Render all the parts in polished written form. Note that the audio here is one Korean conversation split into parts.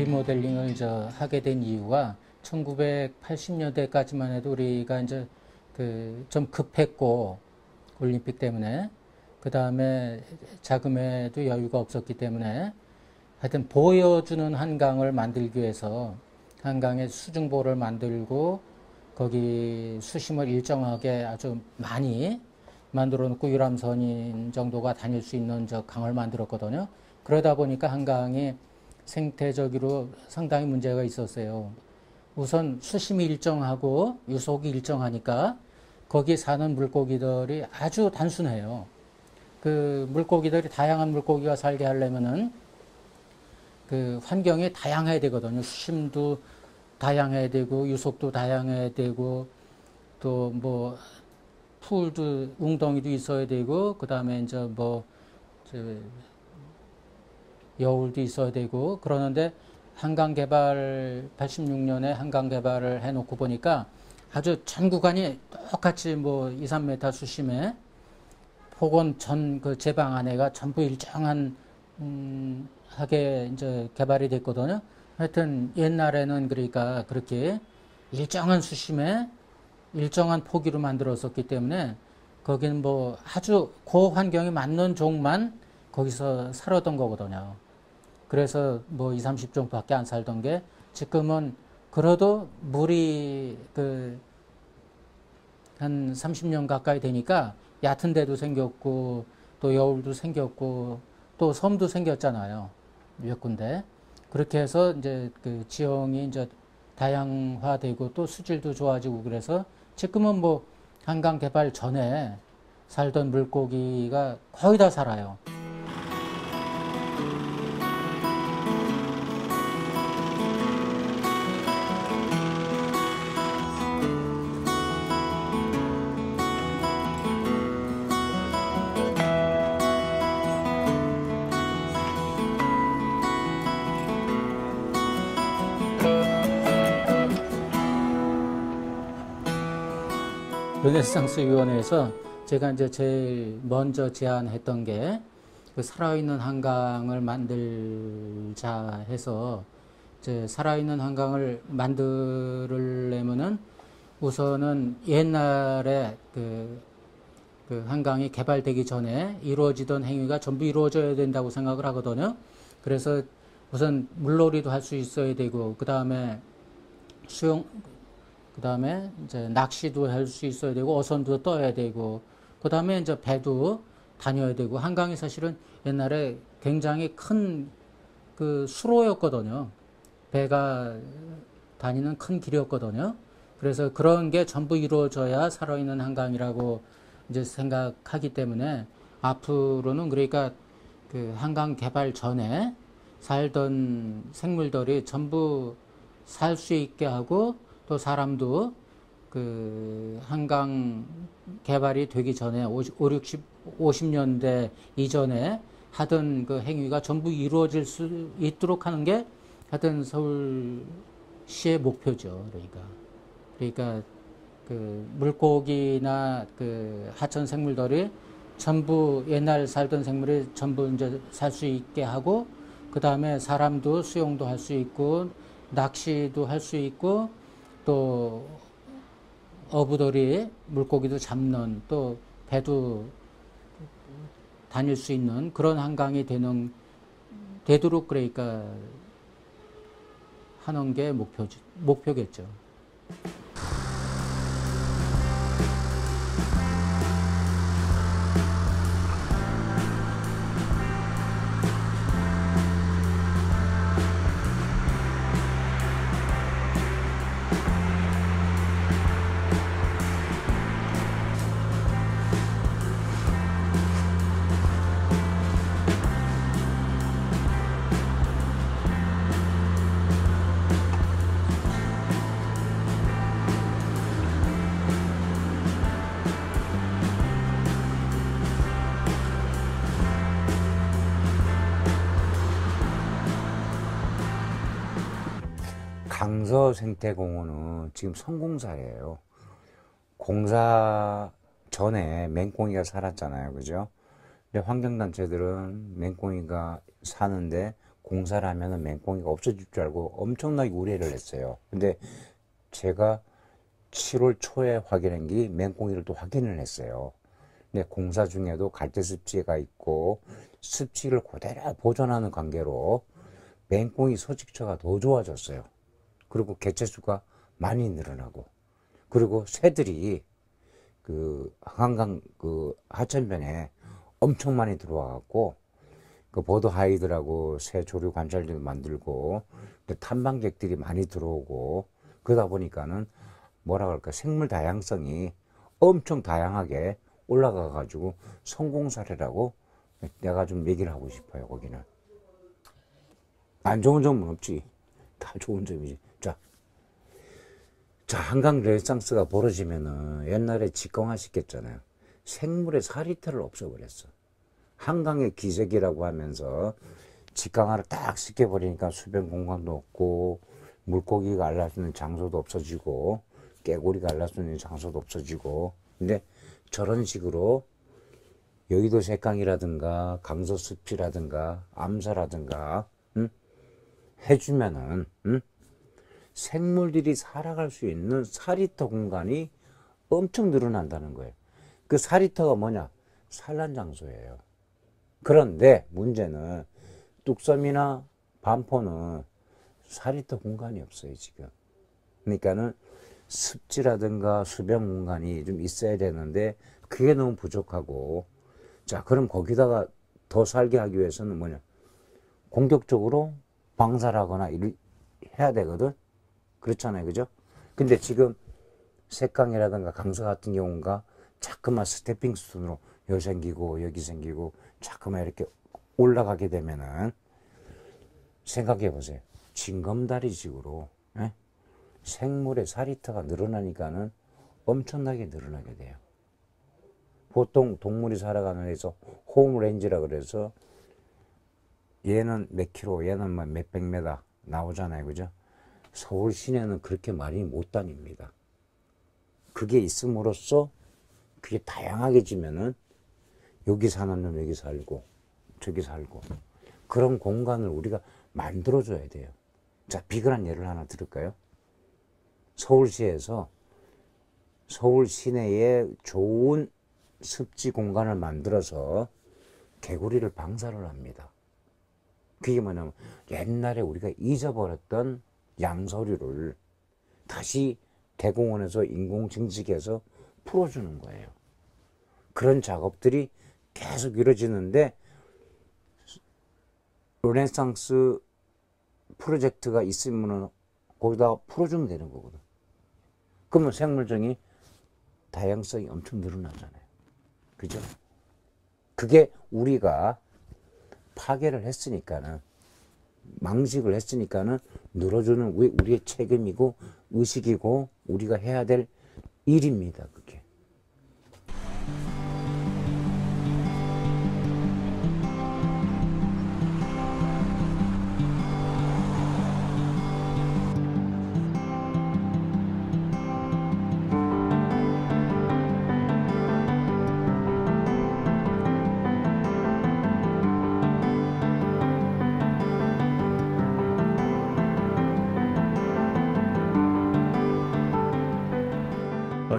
리모델링을 하게 된 이유가 1980년대까지만 해도 우리가 이제 좀 급했고 올림픽 때문에 그 다음에 자금에도 여유가 없었기 때문에 하여튼 보여주는 한강을 만들기 위해서 한강에 수중보를 만들고 거기 수심을 일정하게 아주 많이 만들어 놓고 유람선인 정도가 다닐 수 있는 강을 만들었거든요. 그러다 보니까 한강이 생태적으로 상당히 문제가 있었어요. 우선 수심이 일정하고 유속이 일정하니까 거기 사는 물고기들이 아주 단순해요. 그 물고기들이 다양한 물고기가 살게 하려면은 그 환경이 다양해야 되거든요. 수심도 다양해야 되고 유속도 다양해야 되고 또 뭐 풀도 웅덩이도 있어야 되고 그 다음에 이제 뭐 여울도 있어야 되고 그러는데 한강 개발 86년에 한강 개발을 해놓고 보니까 아주 전 구간이 똑같이 뭐 2, 3m 수심에 혹은 전 그 제방 안에가 전부 일정한 하게 이제 개발이 됐거든요. 하여튼 옛날에는 그러니까 그렇게 일정한 수심에 일정한 포기로 만들었었기 때문에 거기는 뭐 아주 그 환경에 맞는 종만 거기서 살았던 거거든요. 그래서 뭐 20, 30종밖에 안 살던 게 지금은 그래도 물이 한 30년 가까이 되니까 얕은 데도 생겼고 또 여울도 생겼고 또 섬도 생겼잖아요. 몇 군데. 그렇게 해서 이제 그 지형이 이제 다양화되고 또 수질도 좋아지고 그래서 지금은 뭐 한강 개발 전에 살던 물고기가 거의 다 살아요. 르네상스 위원회에서 제가 이제 제일 먼저 제안했던 게 그 살아있는 한강을 만들자 해서 이제 살아있는 한강을 만들려면은 우선은 옛날에 그 한강이 개발되기 전에 이루어지던 행위가 전부 이루어져야 된다고 생각을 하거든요. 그래서 우선 물놀이도 할 수 있어야 되고 그 다음에 그 다음에 이제 낚시도 할 수 있어야 되고 어선도 떠야 되고 그 다음에 이제 배도 다녀야 되고 한강이 사실은 옛날에 굉장히 큰 그 수로였거든요. 배가 다니는 큰 길이었거든요. 그래서 그런 게 전부 이루어져야 살아있는 한강이라고 이제 생각하기 때문에 앞으로는 그러니까 그 한강 개발 전에 살던 생물들이 전부 살 수 있게 하고 또 사람도 그 한강 개발이 되기 전에 50년대 이전에 하던 그 행위가 전부 이루어질 수 있도록 하는 게 하여튼 서울시의 목표죠. 그러니까 그 물고기나 그 하천 생물들이 전부 옛날 살던 생물이 전부 이제 살 수 있게 하고 그 다음에 사람도 수영도 할 수 있고 낚시도 할 수 있고 또 어부들이 물고기도 잡는 또 배도 다닐 수 있는 그런 한강이 되도록 그러니까 하는 게 목표겠죠. 강서생태공원은 지금 성공사예요. 공사 전에 맹꽁이가 살았잖아요. 그죠? 근데 환경단체들은 맹꽁이가 사는데 공사를 하면은 맹꽁이가 없어질 줄 알고 엄청나게 우려를 했어요. 근데 제가 7월 초에 확인한 게 맹꽁이를 또 확인을 했어요. 근데 공사 중에도 갈대 습지가 있고 습지를 그대로 보존하는 관계로 맹꽁이 서식처가 더 좋아졌어요. 그리고 개체수가 많이 늘어나고, 그리고 새들이 그 한강 그 하천변에 엄청 많이 들어와갖고 그 버드 하이드라고 새 조류 관찰지도 만들고 탐방객들이 많이 들어오고 그러다 보니까는 뭐라 그럴까, 생물 다양성이 엄청 다양하게 올라가 가지고 성공 사례라고 내가 좀 얘기를 하고 싶어요. 거기는 안 좋은 점은 없지, 다 좋은 점이지. 자, 한강 르네상스가 벌어지면은 옛날에 직광하셨겠잖아요. 생물의 사리터를 없애버렸어. 한강의 기적이라고 하면서 직강화를 딱 시켜버리니까 수변 공간도 없고, 물고기가 알랄 수 있는 장소도 없어지고, 깨구리가 알랄 수 있는 장소도 없어지고. 근데 저런 식으로 여의도 색강이라든가 강서숲이라든가 암사라든가 해주면은 생물들이 살아갈 수 있는 사리터 공간이 엄청 늘어난다는 거예요. 그 사리터가 뭐냐? 산란 장소예요. 그런데 문제는 뚝섬이나 반포는 사리터 공간이 없어요, 지금. 그러니까는 습지라든가 수변 공간이 좀 있어야 되는데 그게 너무 부족하고, 자, 그럼 거기다가 더 살게 하기 위해서는 뭐냐? 공격적으로 방사를 하거나 해야 되거든? 그렇잖아요, 그죠? 근데 지금 색강이라든가 강서 같은 경우가 자꾸만 스태핑 스톤으로 여기 생기고 여기 생기고 자꾸만 이렇게 올라가게 되면은, 생각해 보세요. 징검다리식으로 생물의 사리터가 늘어나니까는 엄청나게 늘어나게 돼요. 보통 동물이 살아가는 데서 홈레인지라 그래서 얘는 몇 킬로, 얘는 뭐 몇백 메다 나오잖아요, 그죠? 서울 시내는 그렇게 많이 못 다닙니다. 그게 있음으로써 그게 다양하게 지면은 여기 사는 놈 여기 살고 저기 살고, 그런 공간을 우리가 만들어줘야 돼요. 자, 비근한 예를 하나 들을까요? 서울시에서 서울 시내에 좋은 습지 공간을 만들어서 개구리를 방사를 합니다. 그게 뭐냐면 옛날에 우리가 잊어버렸던 양서류를 다시 대공원에서 인공증식해서 풀어주는 거예요. 그런 작업들이 계속 이루어지는데 르네상스 프로젝트가 있으면 거기다 풀어주면 되는 거거든. 그러면 생물종이 다양성이 엄청 늘어나잖아요. 그죠? 그게 우리가 파괴를 했으니까는, 망식을 했으니까는 늘어주는 우리의 책임이고 의식이고 우리가 해야 될 일입니다. 그게.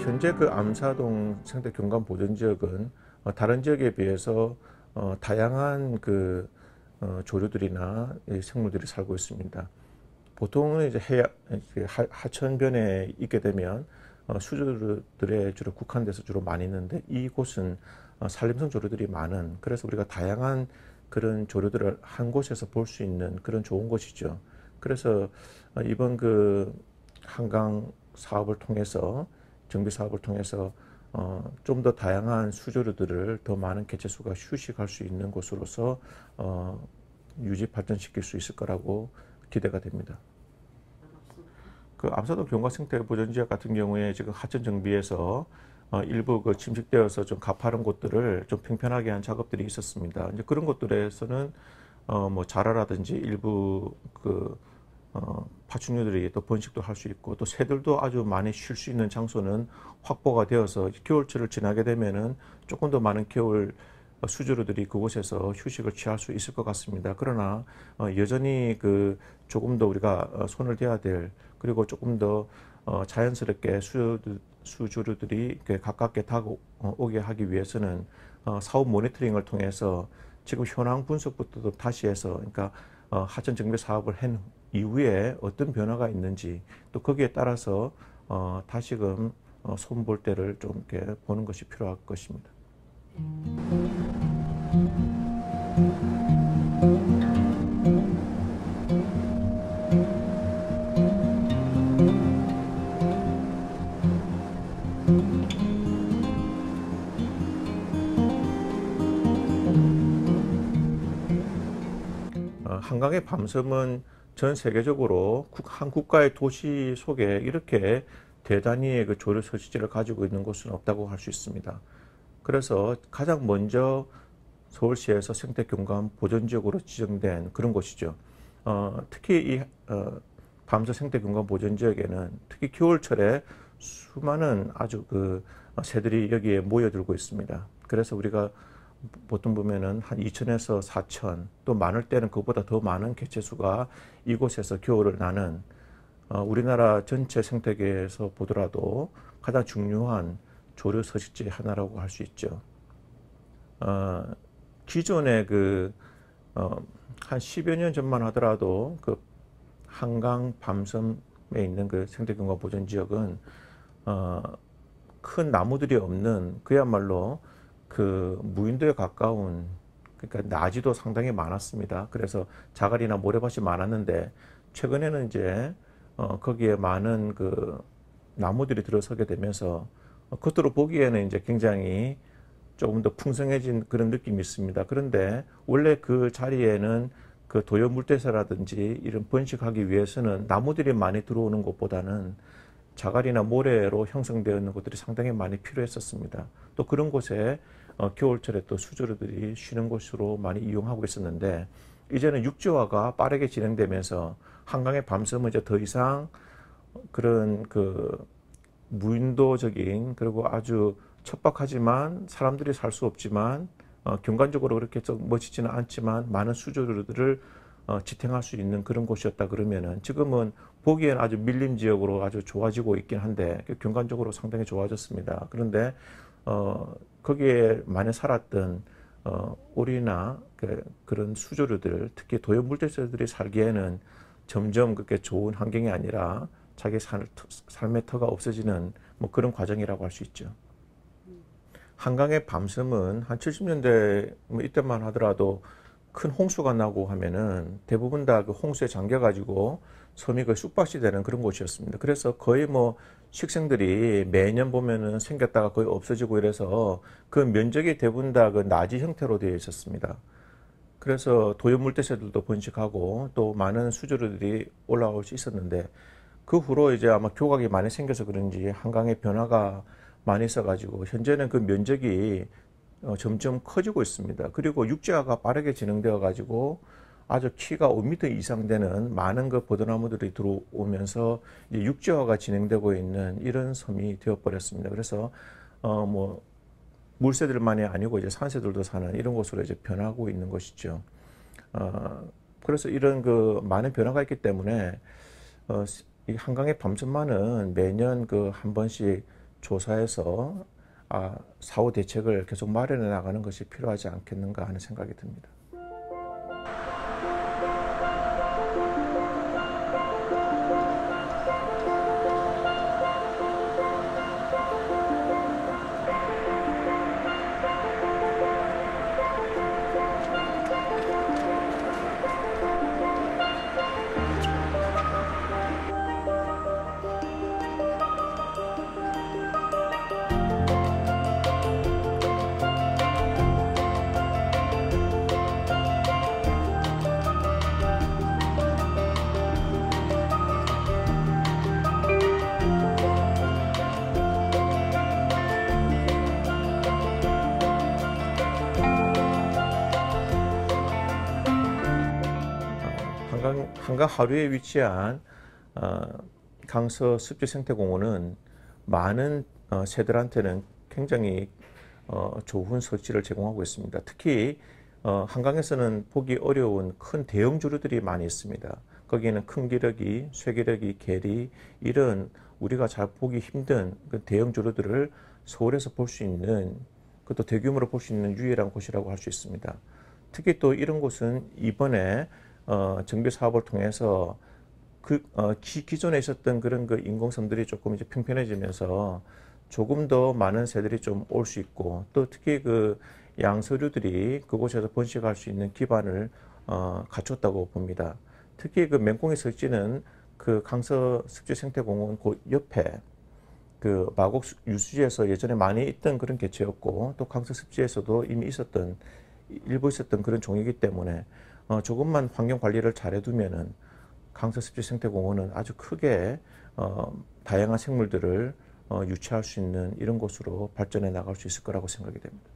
현재 그 암사동 생태 경관 보전 지역은 다른 지역에 비해서 다양한 그 조류들이나 생물들이 살고 있습니다. 보통은 이제 하천변에 있게 되면 수조들에 주로 국한돼서 주로 많이 있는데, 이곳은 산림성 조류들이 많은, 그래서 우리가 다양한 그런 조류들을 한 곳에서 볼 수 있는 그런 좋은 곳이죠. 그래서 이번 그 한강 사업을 통해서, 정비 사업을 통해서 좀 더 다양한 수조류들을 더 많은 개체수가 휴식할 수 있는 곳으로서 유지 발전시킬 수 있을 거라고 기대가 됩니다. 그 암사동 경과생태보전지역 같은 경우에 지금 하천 정비에서 일부 그 침식되어서 좀 가파른 곳들을 좀 평평하게 한 작업들이 있었습니다. 이제 그런 곳들에서는 뭐 자라라든지 일부 그 파충류들이 또 번식도 할 수 있고, 또 새들도 아주 많이 쉴 수 있는 장소는 확보가 되어서 겨울철을 지나게 되면은 조금 더 많은 겨울 수조류들이 그곳에서 휴식을 취할 수 있을 것 같습니다. 그러나 여전히 조금 더 우리가 손을 대야 될, 그리고 조금 더 자연스럽게 수조류들이 가깝게 다가오게 하기 위해서는 사후 모니터링을 통해서 지금 현황 분석부터 다시 해서, 그러니까 하천 정비 사업을 한 이후에 어떤 변화가 있는지, 또 거기에 따라서 다시금 손볼 때를 좀 이렇게 보는 것이 필요할 것입니다. 한강의 밤섬은 전 세계적으로 한 국가의 도시 속에 이렇게 대단히의 조류 서식지를 가지고 있는 곳은 없다고 할 수 있습니다. 그래서 가장 먼저 서울시에서 생태경관 보전지역으로 지정된 그런 곳이죠. 특히 이 밤섬 생태경관 보전지역에는 특히 겨울철에 수많은 아주 새들이 여기에 모여들고 있습니다. 그래서 우리가 보통 보면은 한 2,000에서 4,000, 또 많을 때는 그보다 더 많은 개체수가 이곳에서 겨울을 나는 우리나라 전체 생태계에서 보더라도 가장 중요한 조류 서식지 하나라고 할 수 있죠. 기존에 한 10여 년 전만 하더라도 한강 밤섬에 있는 생태경관 보전 지역은 큰 나무들이 없는 그야말로 무인도에 가까운, 그러니까 나지도 상당히 많았습니다. 그래서 자갈이나 모래밭이 많았는데 최근에는 이제 거기에 많은 나무들이 들어서게 되면서 겉으로 보기에는 이제 굉장히 조금 더 풍성해진 그런 느낌이 있습니다. 그런데 원래 그 자리에는 도요 물대새라든지 이런 번식하기 위해서는 나무들이 많이 들어오는 것보다는 자갈이나 모래로 형성되어 있는 곳들이 상당히 많이 필요했었습니다. 또 그런 곳에 겨울철에 또 수조류들이 쉬는 곳으로 많이 이용하고 있었는데, 이제는 육지화가 빠르게 진행되면서 한강의 밤섬은 이제 더 이상 그런 무인도적인, 그리고 아주 척박하지만 사람들이 살 수 없지만 경관적으로 그렇게 좀 멋지지는 않지만 많은 수조류들을 지탱할 수 있는 그런 곳이었다 그러면은, 지금은 보기에는 아주 밀림 지역으로 아주 좋아지고 있긴 한데 경관적으로 상당히 좋아졌습니다. 그런데 거기에 많이 살았던 오리나 그런 수조류들, 특히 도요 물대새들이 살기에는 점점 그렇게 좋은 환경이 아니라 자기 삶의 터가 없어지는 그런 과정이라고 할 수 있죠. 한강의 밤섬은 한 70년대 이때만 하더라도 큰 홍수가 나고 하면은 대부분 다 홍수에 잠겨가지고 섬이 쑥밭이 되는 그런 곳이었습니다. 그래서 거의 식생들이 매년 보면은 생겼다가 거의 없어지고 이래서 그 면적이 대부분 다 나지 형태로 되어 있었습니다. 그래서 도요 물대새들도 번식하고 또 많은 수조류들이 올라올 수 있었는데, 그 후로 이제 아마 교각이 많이 생겨서 그런지 한강의 변화가 많이 있어가지고 현재는 그 면적이 점점 커지고 있습니다. 그리고 육지화가 빠르게 진행되어 가지고 아주 키가 5m 이상 되는 많은 버드나무들이 들어오면서 이제 육지화가 진행되고 있는 이런 섬이 되어버렸습니다. 그래서 물새들만이 아니고 이제 산새들도 사는 이런 곳으로 이제 변하고 있는 것이죠. 그래서 이런 많은 변화가 있기 때문에 이 한강의 밤섬만은 매년 한 번씩 조사해서 사후 대책을 계속 마련해 나가는 것이 필요하지 않겠는가 하는 생각이 듭니다. 한강 하류에 위치한 강서 습지생태공원은 많은 새들한테는 굉장히 좋은 설지를 제공하고 있습니다. 특히 한강에서는 보기 어려운 큰 대형 조류들이 많이 있습니다. 거기에는 큰 기러기, 쇠기러기, 게리 이런 우리가 잘 보기 힘든 그 대형 조류들을 서울에서 볼 수 있는, 그것도 대규모로 볼 수 있는 유일한 곳이라고 할 수 있습니다. 특히 또 이런 곳은 이번에 정비 사업을 통해서 기존에 있었던 그런 그 인공섬들이 조금 이제 평평해지면서 조금 더 많은 새들이 좀 올 수 있고, 또 특히 그 양서류들이 그곳에서 번식할 수 있는 기반을 갖췄다고 봅니다. 특히 그 맹꽁이 설지는 그 강서 습지생태공원 그 옆에 그 마곡 유수지에서 예전에 많이 있던 그런 개체였고, 또 강서 습지에서도 이미 일부 있었던 그런 종이기 때문에 조금만 환경 관리를 잘 해두면은 강서 습지생태공원은 아주 크게 다양한 생물들을 유치할 수 있는 이런 곳으로 발전해 나갈 수 있을 거라고 생각이 됩니다.